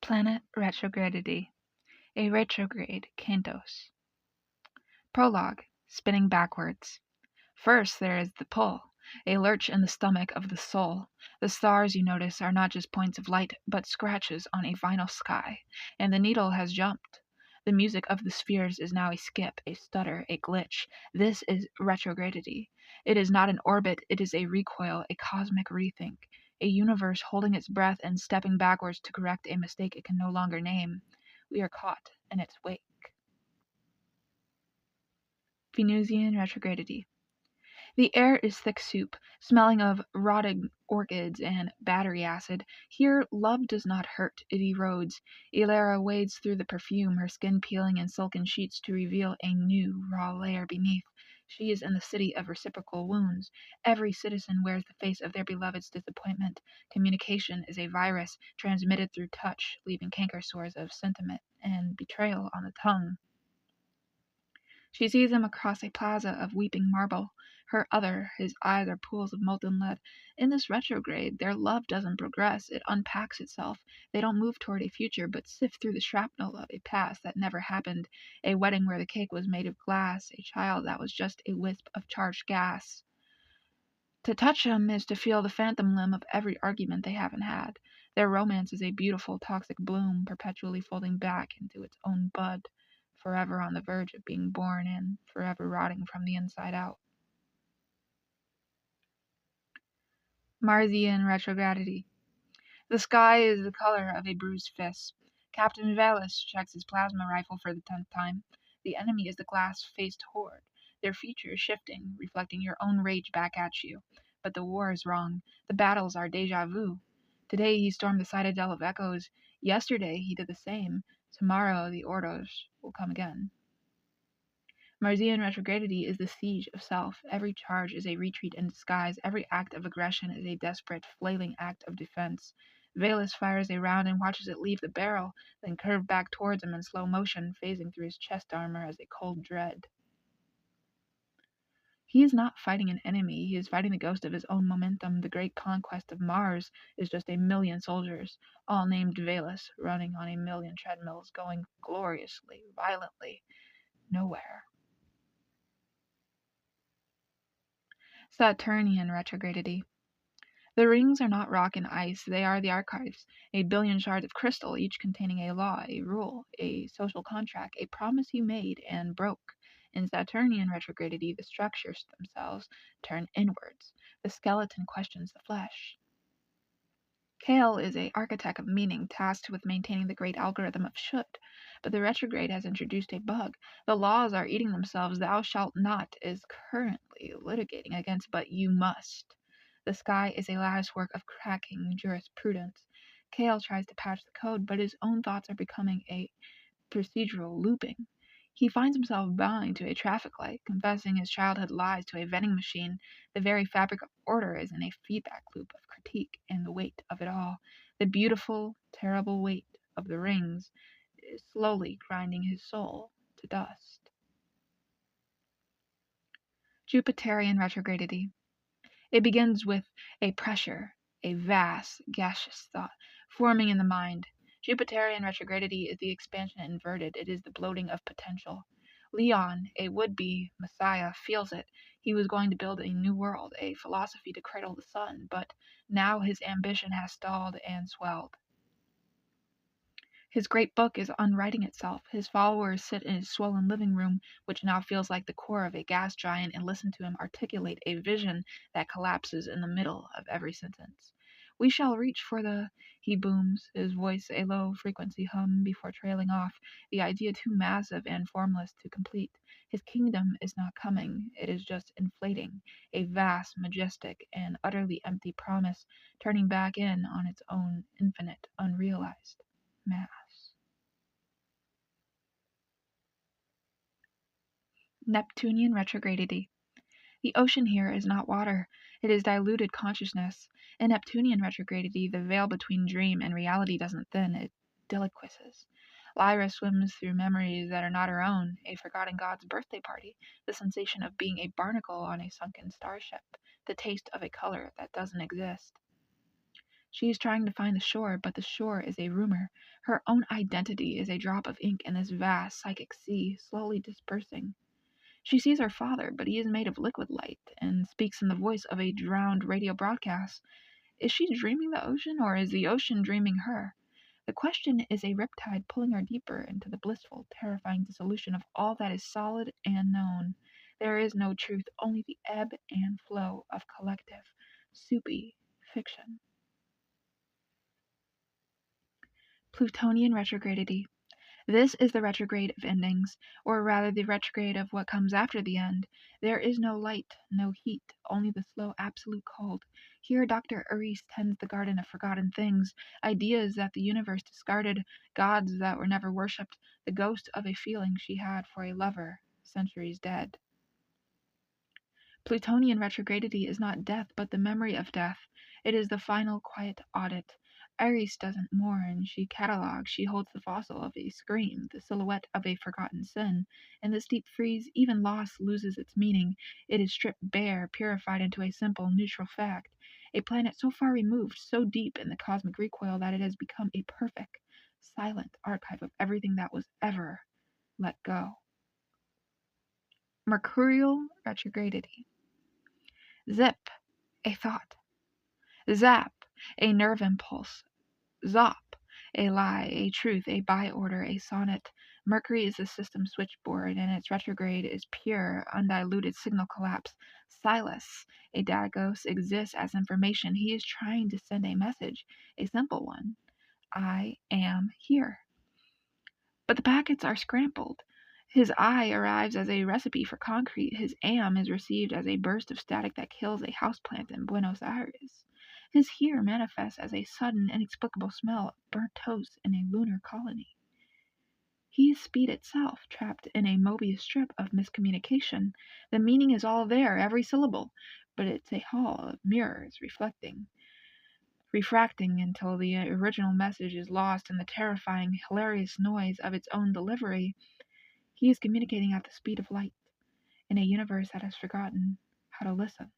Planet Retrogradity, a retrograde cantos. Prologue, spinning backwards. First there is the pull, a lurch in the stomach of the soul. The stars, you notice, are not just points of light, but scratches on a vinyl sky, and the needle has jumped. The music of the spheres is now a skip, a stutter, a glitch. This is retrogradity. It is not an orbit, it is a recoil, a cosmic rethink, a universe holding its breath and stepping backwards to correct a mistake it can no longer name. We are caught in its wake. Venusian retrogradity. The air is thick soup, smelling of rotting orchids and battery acid. Here love does not hurt, it erodes. Elara wades through the perfume, her skin peeling in silken sheets to reveal a new, raw layer beneath. She is in the city of reciprocal wounds. Every citizen wears the face of their beloved's disappointment. Communication is a virus transmitted through touch, leaving canker sores of sentiment and betrayal on the tongue. She sees him across a plaza of weeping marble. His eyes are pools of molten lead. In this retrograde, their love doesn't progress, it unpacks itself. They don't move toward a future, but sift through the shrapnel of a past that never happened. A wedding where the cake was made of glass, a child that was just a wisp of charged gas. To touch him is to feel the phantom limb of every argument they haven't had. Their romance is a beautiful, toxic bloom, perpetually folding back into its own bud, forever on the verge of being born and forever rotting from the inside out. Marsian retrogradity. The sky is the color of a bruised fist. Captain Velis checks his plasma rifle for the 10th time. The enemy is the glass-faced horde, their features shifting, reflecting your own rage back at you. But the war is wrong. The battles are déjà vu. Today he stormed the citadel of echoes. Yesterday he did the same. Tomorrow the orders will come again. Marsian retrogradity is the siege of self. Every charge is a retreat in disguise. Every act of aggression is a desperate, flailing act of defense. Velis fires a round and watches it leave the barrel, then curve back towards him in slow motion, phasing through his chest armor as a cold dread. He is not fighting an enemy, he is fighting the ghost of his own momentum. The great conquest of Mars is just a million soldiers, all named Velis, running on a million treadmills, going gloriously, violently, nowhere. Saturnian retrogradity. The rings are not rock and ice, they are the archives, a billion shards of crystal, each containing a law, a rule, a social contract, a promise you made and broke. In Saturnian retrogradity, the structures themselves turn inwards. The skeleton questions the flesh. Kale is an architect of meaning, tasked with maintaining the great algorithm of should. But the retrograde has introduced a bug. The laws are eating themselves. Thou shalt not is currently litigating against, but you must. The sky is a latticework of cracking jurisprudence. Kale tries to patch the code, but his own thoughts are becoming a procedural looping. He finds himself bowing to a traffic light, confessing his childhood lies to a vending machine. The very fabric of order is in a feedback loop of critique, and the weight of it all, the beautiful, terrible weight of the rings, is slowly grinding his soul to dust. Jupiterian retrogradity. It begins with a pressure, a vast, gaseous thought, forming in the mind. Jupiterian retrogradity is the expansion inverted. It is the bloating of potential. Leon, a would-be messiah, feels it. He was going to build a new world, a philosophy to cradle the sun, but now his ambition has stalled and swelled. His great book is unwriting itself. His followers sit in his swollen living room, which now feels like the core of a gas giant, and listen to him articulate a vision that collapses in the middle of every sentence. We shall reach for the... He booms, his voice a low frequency hum before trailing off, the idea too massive and formless to complete. His kingdom is not coming, it is just inflating, a vast, majestic, and utterly empty promise, turning back in on its own infinite, unrealized mass. Neptunian retrogradity. The ocean here is not water, it is diluted consciousness. In Neptunian retrogradity, the veil between dream and reality doesn't thin, it deliquesces. Lyra swims through memories that are not her own, a forgotten god's birthday party, the sensation of being a barnacle on a sunken starship, the taste of a color that doesn't exist. She is trying to find the shore, but the shore is a rumor. Her own identity is a drop of ink in this vast psychic sea, slowly dispersing. She sees her father, but he is made of liquid light and speaks in the voice of a drowned radio broadcast. Is she dreaming the ocean, or is the ocean dreaming her? The question is a riptide pulling her deeper into the blissful, terrifying dissolution of all that is solid and known. There is no truth, only the ebb and flow of collective, soupy fiction. Plutonian retrogradity. This is the retrograde of endings, or rather the retrograde of what comes after the end. There is no light, no heat, only the slow absolute cold. Here Dr. Aris tends the garden of forgotten things, ideas that the universe discarded, gods that were never worshipped, the ghost of a feeling she had for a lover, centuries dead. Plutonian retrogradity is not death, but the memory of death. It is the final quiet audit. Iris doesn't mourn, she catalogues, she holds the fossil of a scream, the silhouette of a forgotten sin. In this deep freeze, even loss loses its meaning. It is stripped bare, purified into a simple, neutral fact. A planet so far removed, so deep in the cosmic recoil that it has become a perfect, silent archive of everything that was ever let go. Mercurial retrogradity. Zip, a thought. Zap, a nerve impulse. Zop, a lie, a truth, a by-order, a sonnet. Mercury is the system switchboard, and its retrograde is pure, undiluted signal collapse. Silas, a Dagos, exists as information. He is trying to send a message, a simple one. I am here. But the packets are scrambled. His I arrives as a recipe for concrete. His am is received as a burst of static that kills a houseplant in Buenos Aires. His here manifests as a sudden, inexplicable smell of burnt toast in a lunar colony. He is speed itself, trapped in a Mobius strip of miscommunication. The meaning is all there, every syllable, but it's a hall of mirrors refracting until the original message is lost in the terrifying, hilarious noise of its own delivery. He is communicating at the speed of light in a universe that has forgotten how to listen.